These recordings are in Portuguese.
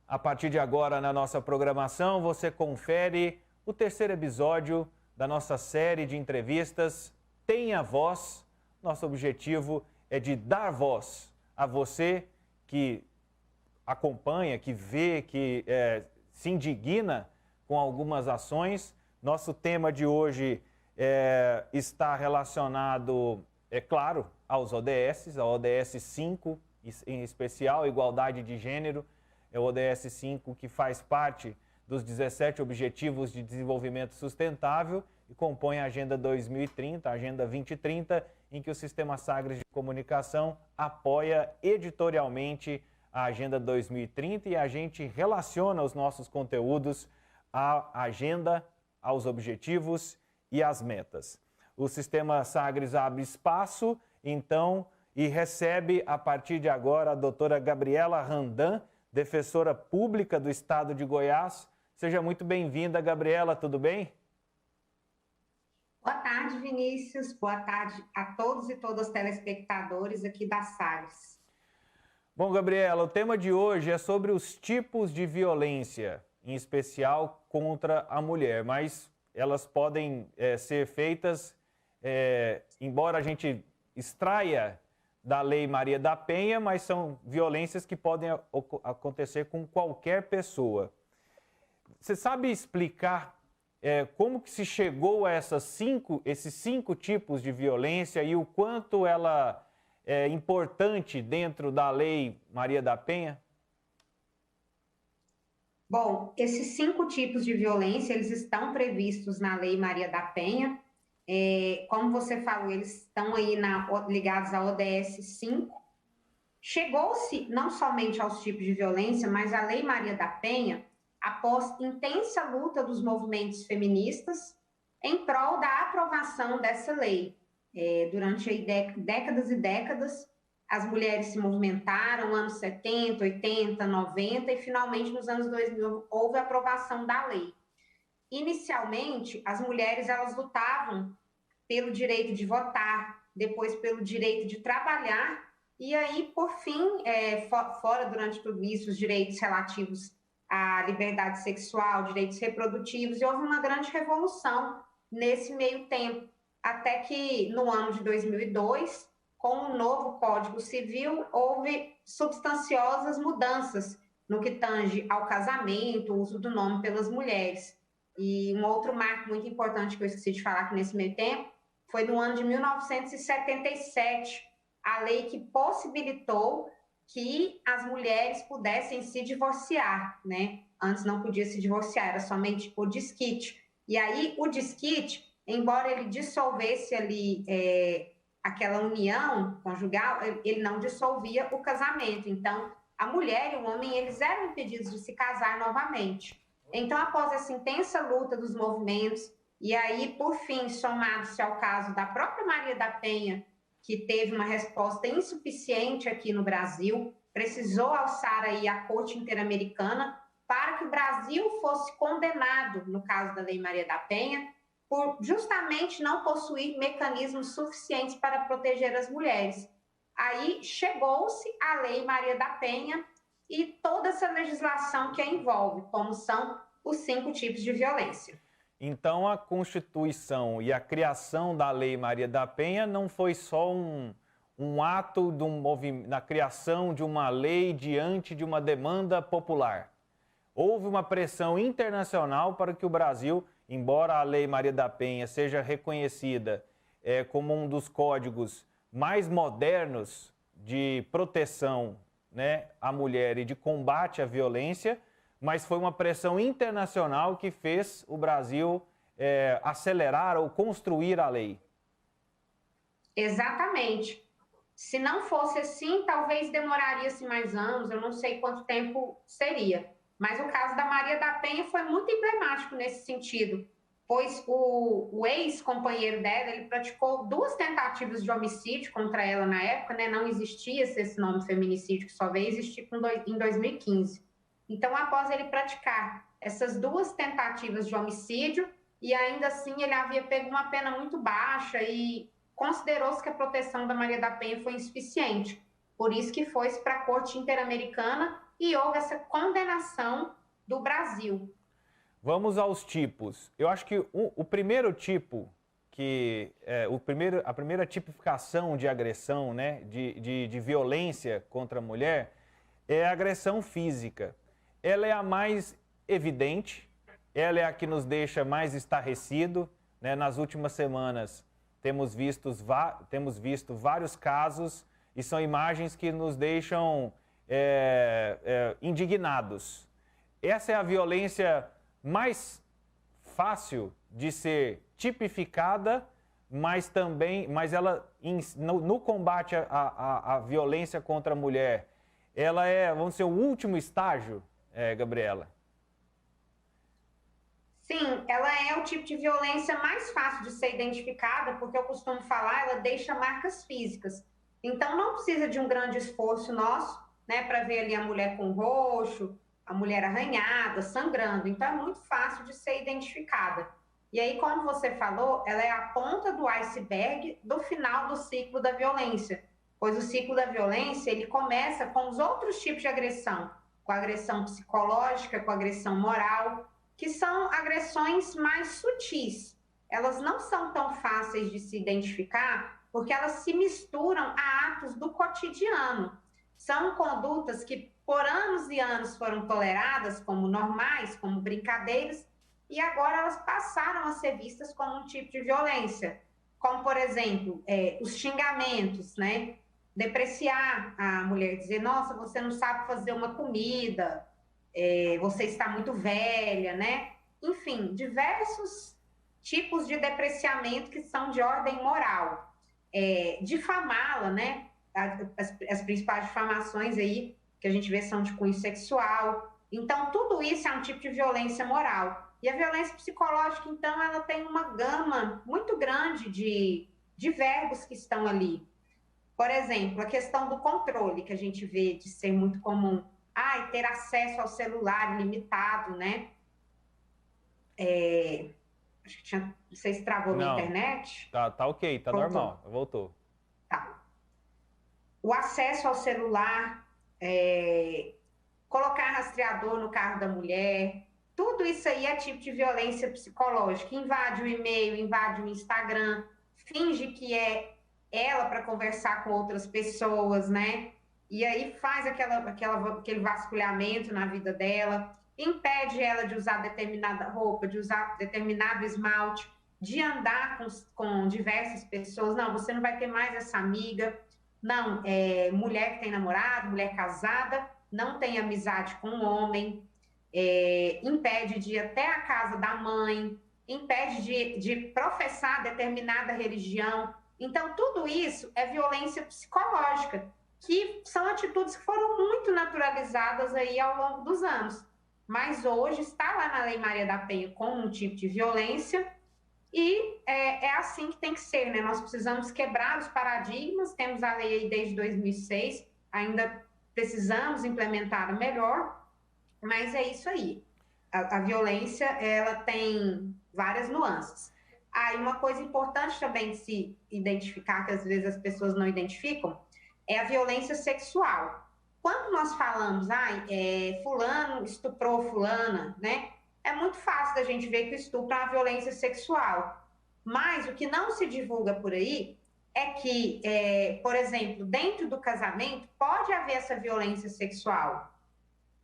A partir de agora, na nossa programação, você confere o terceiro episódio da nossa série de entrevistas Tenha Voz. Nosso objetivo é de dar voz a você que acompanha, que vê, que se indigna com algumas ações. Nosso tema de hoje está relacionado, é claro, aos ODS, a ODS 5, em especial, Igualdade de Gênero. É o ODS 5 que faz parte dos 17 Objetivos de Desenvolvimento Sustentável e compõe a Agenda 2030, a Agenda 2030, em que o Sistema Sagres de Comunicação apoia editorialmente a Agenda 2030 e a gente relaciona os nossos conteúdos à agenda, aos objetivos e às metas. O Sistema Sagres abre espaço, então, e recebe a partir de agora a doutora Gabriela Randam, defensora pública do Estado de Goiás. Seja muito bem-vinda, Gabriela, tudo bem? Boa tarde, Vinícius. Boa tarde a todos e todas os telespectadores aqui da Sagres. Bom, Gabriela, o tema de hoje é sobre os tipos de violência, em especial contra a mulher, mas elas podem ser feitas, embora a gente extraia da Lei Maria da Penha, mas são violências que podem acontecer com qualquer pessoa. Você sabe explicar como que se chegou a esses cinco tipos de violência e o quanto ela é importante dentro da Lei Maria da Penha? Bom, esses 5 tipos de violência, eles estão previstos na Lei Maria da Penha. Como você falou, eles estão aí ligados à ODS 5. Chegou-se não somente aos tipos de violência, mas a Lei Maria da Penha, após intensa luta dos movimentos feministas, em prol da aprovação dessa lei. Durante aí, décadas e décadas, as mulheres se movimentaram, anos 70, 80, 90, e finalmente nos anos 2000 houve a aprovação da lei. Inicialmente, as mulheres elas lutavam pelo direito de votar, depois pelo direito de trabalhar, e aí, por fim, fora durante tudo isso, os direitos relativos à liberdade sexual, direitos reprodutivos, e houve uma grande revolução nesse meio tempo, até que no ano de 2002, com o novo Código Civil, houve substanciosas mudanças no que tange ao casamento, o uso do nome pelas mulheres. E um outro marco muito importante que eu esqueci de falar aqui nesse meio tempo foi no ano de 1977, a lei que possibilitou que as mulheres pudessem se divorciar, né? Antes não podia se divorciar, era somente o desquite. E aí o desquite, embora ele dissolvesse ali aquela união conjugal, ele não dissolvia o casamento. Então, a mulher e o homem, eles eram impedidos de se casar novamente. Então, após essa intensa luta dos movimentos, e aí, por fim, somado-se ao caso da própria Maria da Penha, que teve uma resposta insuficiente aqui no Brasil, precisou alçar aí a Corte Interamericana para que o Brasil fosse condenado, no caso da Lei Maria da Penha, por justamente não possuir mecanismos suficientes para proteger as mulheres. Aí chegou-se a Lei Maria da Penha e toda essa legislação que a envolve, como são os 5 tipos de violência. Então, a Constituição e a criação da Lei Maria da Penha não foi só um ato na criação de uma lei diante de uma demanda popular. Houve uma pressão internacional para que o Brasil, embora a Lei Maria da Penha seja reconhecida como um dos códigos mais modernos de proteção, né, à mulher e de combate à violência, mas foi uma pressão internacional que fez o Brasil acelerar ou construir a lei. Exatamente. Se não fosse assim, talvez demoraria-se mais anos, eu não sei quanto tempo seria. Mas o caso da Maria da Penha foi muito emblemático nesse sentido, pois o ex-companheiro dela, ele praticou 2 tentativas de homicídio contra ela na época, né? Não existia esse nome feminicídio, que só veio existir em 2015. Então, após ele praticar essas 2 tentativas de homicídio, e ainda assim ele havia pego uma pena muito baixa e considerou-se que a proteção da Maria da Penha foi insuficiente. Por isso que foi para a Corte Interamericana e houve essa condenação do Brasil. Vamos aos tipos. Eu acho que o primeiro tipo, a primeira tipificação de agressão, né, de violência contra a mulher, é a agressão física. Ela é a mais evidente, ela é a que nos deixa mais estarrecido, né? Nas últimas semanas temos visto vários casos e são imagens que nos deixam indignados. Essa é a violência mais fácil de ser tipificada, mas ela, no combate à violência contra a mulher, ela é, vamos dizer, o último estágio, Gabriela? Sim, ela é o tipo de violência mais fácil de ser identificada, porque eu costumo falar, ela deixa marcas físicas. Então, não precisa de um grande esforço nosso, né, para ver ali a mulher com roxo, a mulher arranhada, sangrando. Então, é muito fácil de ser identificada. E aí, como você falou, ela é a ponta do iceberg do final do ciclo da violência, pois o ciclo da violência, ele começa com os outros tipos de agressão, com a agressão psicológica, com a agressão moral, que são agressões mais sutis. Elas não são tão fáceis de se identificar, porque elas se misturam a atos do cotidiano. São condutas que por anos e anos foram toleradas como normais, como brincadeiras, e agora elas passaram a ser vistas como um tipo de violência. Como, por exemplo, os xingamentos, né? Depreciar a mulher, dizer, nossa, você não sabe fazer uma comida, você está muito velha, né? Enfim, diversos tipos de depreciamento que são de ordem moral. Difamá-la, né? As principais difamações aí que a gente vê são de cunho sexual. Então, tudo isso é um tipo de violência moral. E a violência psicológica, então, ela tem uma gama muito grande de verbos que estão ali. Por exemplo, a questão do controle, que a gente vê de ser muito comum. Ter acesso ao celular ilimitado, né? Acho que não sei se travou minha internet. Tá ok, tá voltou. Normal, voltou. Tá. O acesso ao celular, colocar rastreador no carro da mulher, tudo isso aí é tipo de violência psicológica. Invade o e-mail, invade o Instagram, finge que é ela para conversar com outras pessoas, né? E aí faz aquele vasculhamento na vida dela, impede ela de usar determinada roupa, de usar determinado esmalte, de andar com diversas pessoas. Não, você não vai ter mais essa amiga. Não, mulher que tem namorado, mulher casada, não tem amizade com um homem, impede de ir até a casa da mãe, impede de professar determinada religião. Então, tudo isso é violência psicológica, que são atitudes que foram muito naturalizadas aí ao longo dos anos. Mas hoje está lá na Lei Maria da Penha como um tipo de violência e é assim que tem que ser, né? Nós precisamos quebrar os paradigmas, temos a lei aí desde 2006, ainda precisamos implementar melhor, mas é isso aí. A violência, ela tem várias nuances. E uma coisa importante também de se identificar, que às vezes as pessoas não identificam, é a violência sexual. Quando nós falamos, fulano estuprou fulana, né? É muito fácil da gente ver que o estupro é uma violência sexual. Mas o que não se divulga por aí é que, por exemplo, dentro do casamento, pode haver essa violência sexual.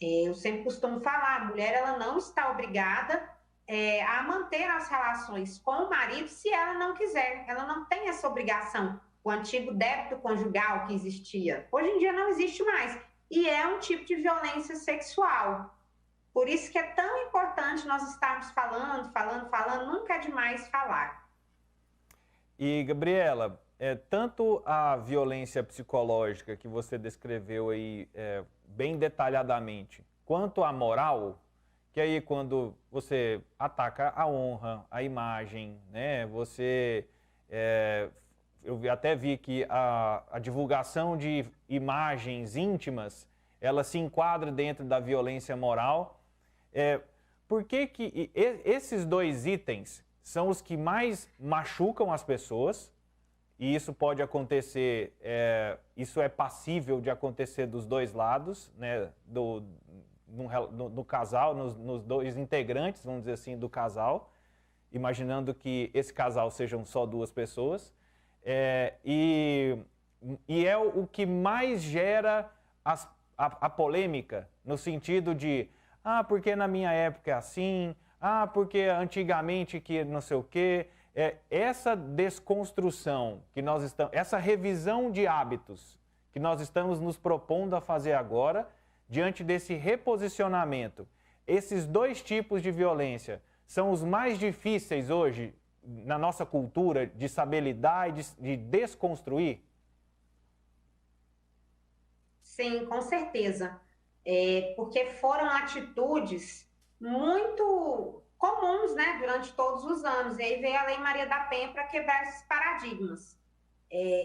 Eu sempre costumo falar, a mulher ela não está obrigada a manter as relações com o marido se ela não quiser. Ela não tem essa obrigação. O antigo débito conjugal que existia, hoje em dia não existe mais. E é um tipo de violência sexual. Por isso que é tão importante nós estarmos falando, nunca é demais falar. E, Gabriela, tanto a violência psicológica que você descreveu aí bem detalhadamente, quanto a moral, que aí quando você ataca a honra, a imagem, né, eu até vi que a divulgação de imagens íntimas, ela se enquadra dentro da violência moral. Por que esses dois itens são os que mais machucam as pessoas e isso pode acontecer, isso é passível de acontecer dos dois lados, né, no casal, nos dois integrantes, vamos dizer assim, do casal, imaginando que esse casal sejam só duas pessoas, e é o que mais gera a polêmica, no sentido de, porque na minha época é assim, porque antigamente que não sei o quê. Essa desconstrução que nós estamos, essa revisão de hábitos que nós estamos nos propondo a fazer agora, diante desse reposicionamento, esses dois tipos de violência são os mais difíceis hoje na nossa cultura de saber lidar e de desconstruir? Sim, com certeza. Porque foram atitudes muito comuns, né, durante todos os anos. E aí veio a Lei Maria da Penha para quebrar esses paradigmas.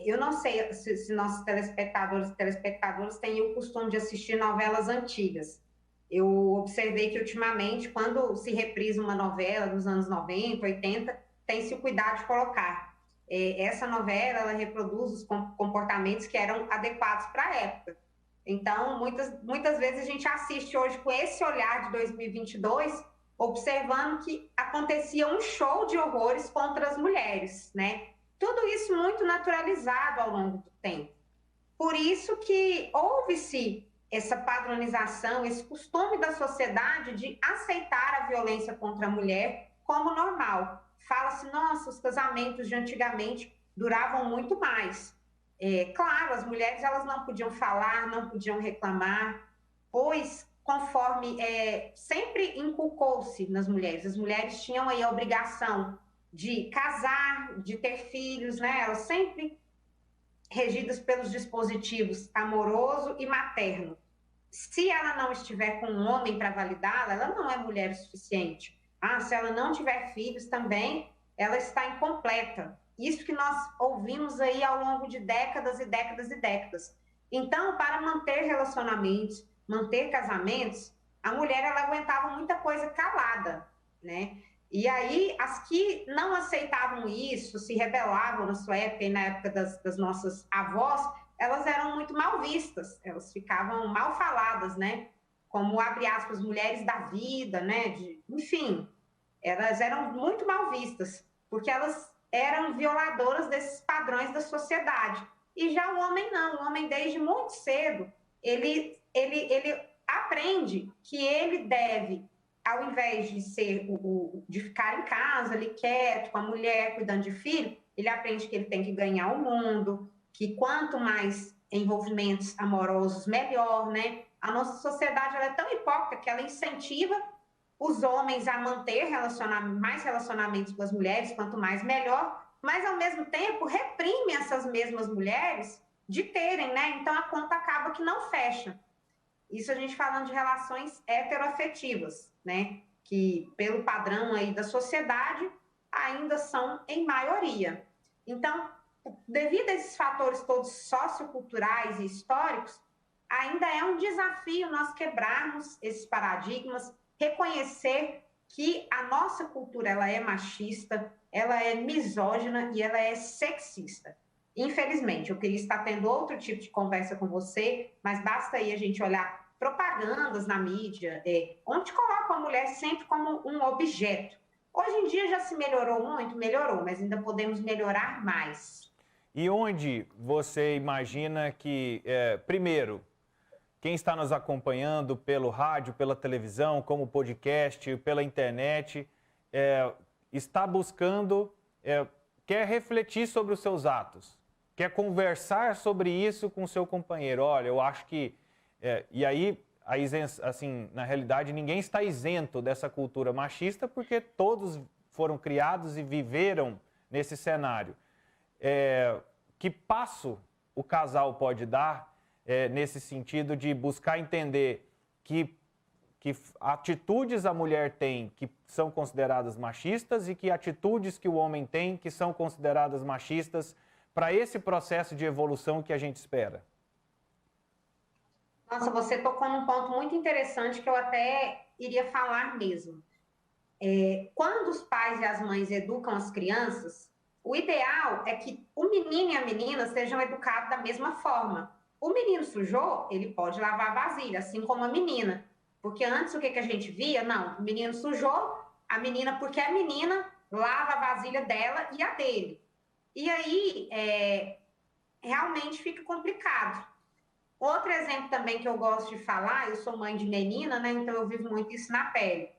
Eu não sei se nossos telespectadores e telespectadoras têm o costume de assistir novelas antigas. Eu observei que, ultimamente, quando se reprisa uma novela dos anos 90, 80, tem-se o cuidado de colocar. Essa novela, ela reproduz os comportamentos que eram adequados para a época. Então, muitas vezes a gente assiste hoje com esse olhar de 2022, observando que acontecia um show de horrores contra as mulheres, né? Tudo isso muito naturalizado ao longo do tempo. Por isso que houve-se essa padronização, esse costume da sociedade de aceitar a violência contra a mulher como normal. Fala-se, nossa, os casamentos de antigamente duravam muito mais. Claro, as mulheres elas não podiam falar, não podiam reclamar, pois conforme sempre inculcou-se nas mulheres, as mulheres tinham aí a obrigação de casar, de ter filhos, né? Elas sempre regidas pelos dispositivos amoroso e materno. Se ela não estiver com um homem para validá-la, ela não é mulher o suficiente. Se ela não tiver filhos também, ela está incompleta. Isso que nós ouvimos aí ao longo de décadas e décadas e décadas. Então, para manter relacionamentos, manter casamentos, a mulher ela aguentava muita coisa calada, né? E aí, as que não aceitavam isso, se rebelavam na sua época e na época das nossas avós, elas eram muito mal vistas, elas ficavam mal faladas, né? Como, abre aspas, mulheres da vida, né? Enfim, elas eram muito mal vistas, porque elas eram violadoras desses padrões da sociedade. E já o homem não, o homem desde muito cedo, ele aprende que ele deve, ao invés de ser de ficar em casa ali quieto, com a mulher, cuidando de filho, ele aprende que ele tem que ganhar o mundo, que quanto mais envolvimentos amorosos, melhor, né? A nossa sociedade ela é tão hipócrita que ela incentiva os homens a manter mais relacionamentos com as mulheres, quanto mais melhor, mas ao mesmo tempo reprime essas mesmas mulheres de terem, né? Então a conta acaba que não fecha. Isso a gente falando de relações heteroafetivas, né? Que pelo padrão aí da sociedade ainda são em maioria. Então, devido a esses fatores todos socioculturais e históricos, ainda é um desafio nós quebrarmos esses paradigmas, reconhecer que a nossa cultura ela é machista, ela é misógina e ela é sexista. Infelizmente, eu queria estar tendo outro tipo de conversa com você, mas basta aí a gente olhar propagandas na mídia, onde colocam a mulher sempre como um objeto. Hoje em dia já se melhorou muito, melhorou, mas ainda podemos melhorar mais. E onde você imagina que, primeiro, quem está nos acompanhando pelo rádio, pela televisão, como podcast, pela internet, está buscando, quer refletir sobre os seus atos, quer conversar sobre isso com o seu companheiro. Olha, eu acho que... e aí, assim, na realidade, ninguém está isento dessa cultura machista porque todos foram criados e viveram nesse cenário. Que passo o casal pode dar nesse sentido de buscar entender que atitudes a mulher tem que são consideradas machistas e que atitudes que o homem tem que são consideradas machistas para esse processo de evolução que a gente espera? Nossa, você tocou num ponto muito interessante que eu até iria falar mesmo. Quando os pais e as mães educam as crianças, O ideal é que o menino e a menina sejam educados da mesma forma. O menino sujou, ele pode lavar a vasilha, assim como a menina. Porque antes o que a gente via? Não, o menino sujou, a menina, porque a menina lava a vasilha dela e a dele. E aí, realmente fica complicado. Outro exemplo também que eu gosto de falar, eu sou mãe de menina, né? Então eu vivo muito isso na pele.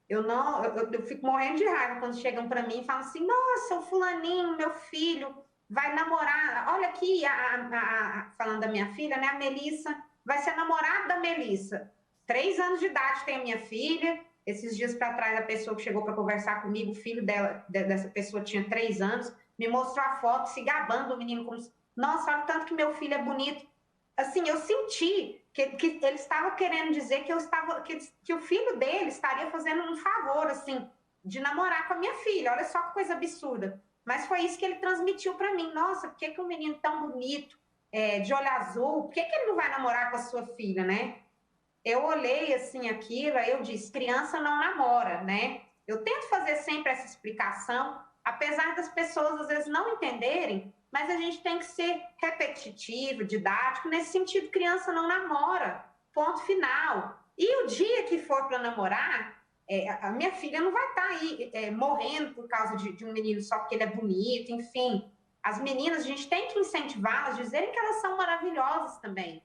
Eu fico morrendo de raiva quando chegam para mim e falam assim: nossa, o fulaninho, meu filho, vai namorar. Olha aqui, falando da minha filha, né? A Melissa vai ser namorada da Melissa. 3 anos de idade tem a minha filha. Esses dias para trás, a pessoa que chegou para conversar comigo, o filho dessa pessoa tinha 3 anos, me mostrou a foto, se gabando o menino como nossa, olha o tanto que meu filho é bonito. Assim, eu senti que ele estava querendo dizer que o filho dele estaria fazendo um favor, assim, de namorar com a minha filha. Olha só que coisa absurda. Mas foi isso que ele transmitiu para mim. Nossa, por que um menino tão bonito, de olho azul, por que ele não vai namorar com a sua filha, né? Eu olhei, assim, aquilo, aí eu disse, criança não namora, né? Eu tento fazer sempre essa explicação, apesar das pessoas, às vezes, não entenderem, mas a gente tem que ser repetitivo, didático, nesse sentido, criança não namora, ponto final. E o dia que for para namorar, a minha filha não vai estar aí morrendo por causa de um menino só porque ele é bonito, enfim. As meninas, a gente tem que incentivá-las, dizerem que elas são maravilhosas também.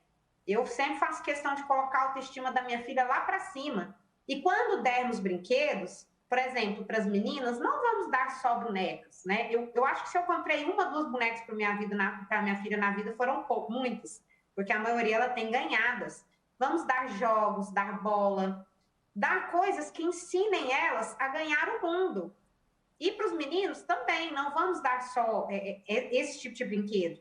Eu sempre faço questão de colocar a autoestima da minha filha lá para cima. E quando dermos brinquedos, por exemplo, para as meninas, não vamos dar só bonecas, né? Eu acho que se eu comprei 1 ou 2 bonecas para minha filha na vida, foram muitas, porque a maioria ela tem ganhadas. Vamos dar jogos, dar bola, dar coisas que ensinem elas a ganhar o mundo. E para os meninos também, não vamos dar só esse tipo de brinquedo.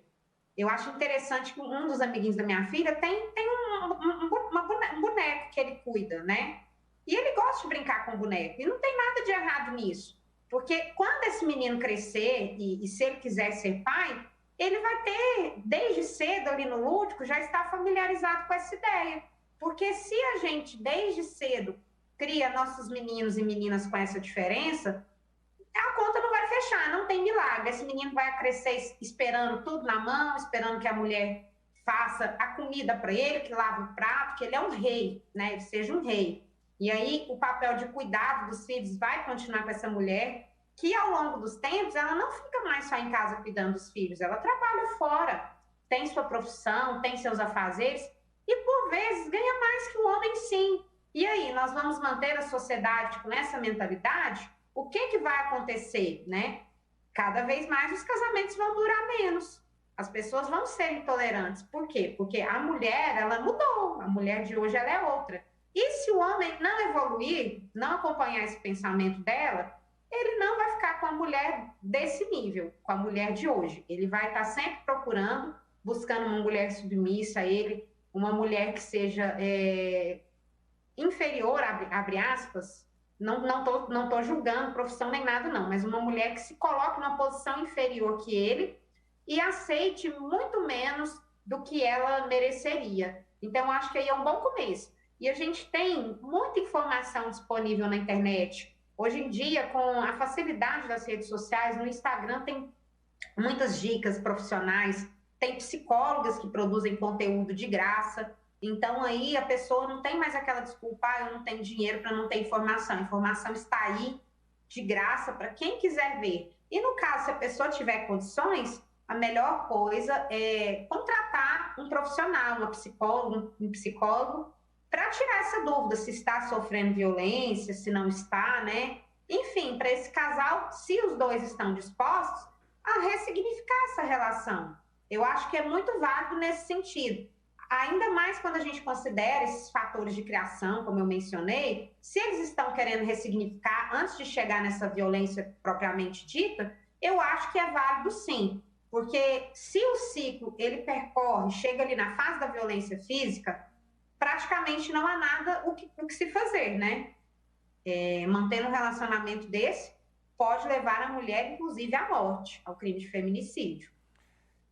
Eu acho interessante que um dos amiguinhos da minha filha tem um boneco que ele cuida, né? E ele gosta de brincar com o boneco. E não tem nada de errado nisso. Porque quando esse menino crescer e se ele quiser ser pai, ele vai ter, desde cedo ali no lúdico, já estar familiarizado com essa ideia. Porque se a gente, desde cedo, cria nossos meninos e meninas com essa diferença, a conta não vai fechar, não tem milagre. Esse menino vai crescer esperando tudo na mão, esperando que a mulher faça a comida para ele, que lave o prato, que ele é um rei, né? Ele seja um rei. E aí o papel de cuidado dos filhos vai continuar com essa mulher, que ao longo dos tempos, ela não fica mais só em casa cuidando dos filhos, ela trabalha fora, tem sua profissão, tem seus afazeres, e por vezes ganha mais que o homem sim. E aí, nós vamos manter a sociedade com essa mentalidade? O que vai acontecer, né? Cada vez mais os casamentos vão durar menos. As pessoas vão ser intolerantes. Por quê? Porque a mulher, ela mudou. A mulher de hoje, ela é outra. E se o homem não evoluir, não acompanhar esse pensamento dela, ele não vai ficar com a mulher desse nível, com a mulher de hoje. Ele vai estar sempre procurando, buscando uma mulher submissa a ele, uma mulher que seja inferior, abre aspas. Não tô julgando profissão nem nada, não, mas uma mulher que se coloque numa posição inferior que ele e aceite muito menos do que ela mereceria. Então, acho que aí é um bom começo. E a gente tem muita informação disponível na internet. Hoje em dia, com a facilidade das redes sociais, no Instagram tem muitas dicas profissionais, tem psicólogas que produzem conteúdo de graça. Então, aí a pessoa não tem mais aquela desculpa, eu não tenho dinheiro para não ter informação. A informação está aí de graça para quem quiser ver. E no caso, se a pessoa tiver condições, a melhor coisa é contratar um profissional, uma psicóloga, um psicólogo, para tirar essa dúvida, se está sofrendo violência, se não está, né? Enfim, para esse casal, se os dois estão dispostos a ressignificar essa relação. Eu acho que é muito válido nesse sentido. Ainda mais quando a gente considera esses fatores de criação, como eu mencionei, se eles estão querendo ressignificar antes de chegar nessa violência propriamente dita, eu acho que é válido sim. Porque se o ciclo ele percorre, chega ali na fase da violência física, praticamente não há nada o que se fazer, né? Manter um relacionamento desse pode levar a mulher, inclusive, à morte, ao crime de feminicídio.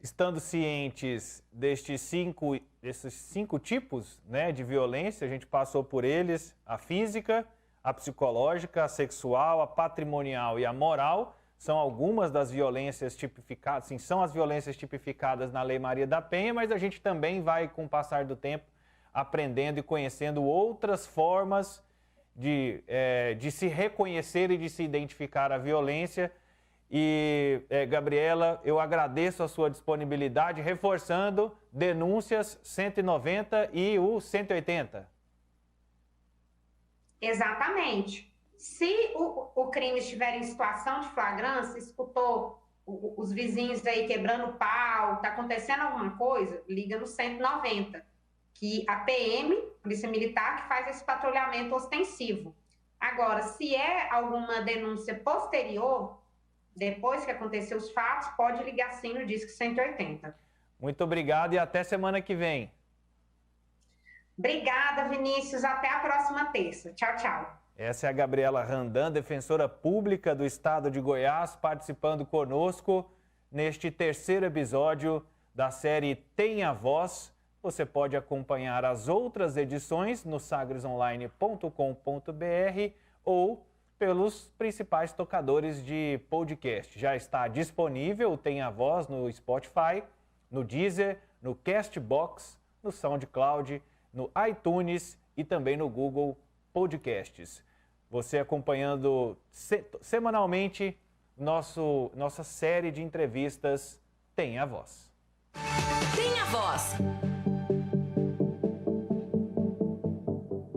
Estando cientes desses cinco tipos, né, de violência, a gente passou por eles, a física, a psicológica, a sexual, a patrimonial e a moral. são algumas das violências tipificadas, sim, são as violências tipificadas na Lei Maria da Penha, mas a gente também vai, com o passar do tempo, aprendendo e conhecendo outras formas de se reconhecer e de se identificar a violência. E, Gabriela, eu agradeço a sua disponibilidade, reforçando denúncias 190 e o 180. Exatamente. Se o crime estiver em situação de flagrância, escutou os vizinhos aí quebrando pau, está acontecendo alguma coisa, liga no 190, que a PM, Polícia Militar, que faz esse patrulhamento ostensivo. Agora, se é alguma denúncia posterior, depois que aconteceu os fatos, pode ligar sim no Disque 180. Muito obrigado e até semana que vem. Obrigada, Vinícius. Até a próxima terça. Tchau, tchau. Essa é a Gabriela Randan, defensora pública do estado de Goiás, participando conosco neste terceiro episódio da série Tenha Voz. Você pode acompanhar as outras edições no sagresonline.com.br ou pelos principais tocadores de podcast. Já está disponível o Tenha Voz no Spotify, no Deezer, no Castbox, no SoundCloud, no iTunes e também no Google Podcasts. Você acompanhando semanalmente nossa série de entrevistas Tenha Voz. Tenha Voz.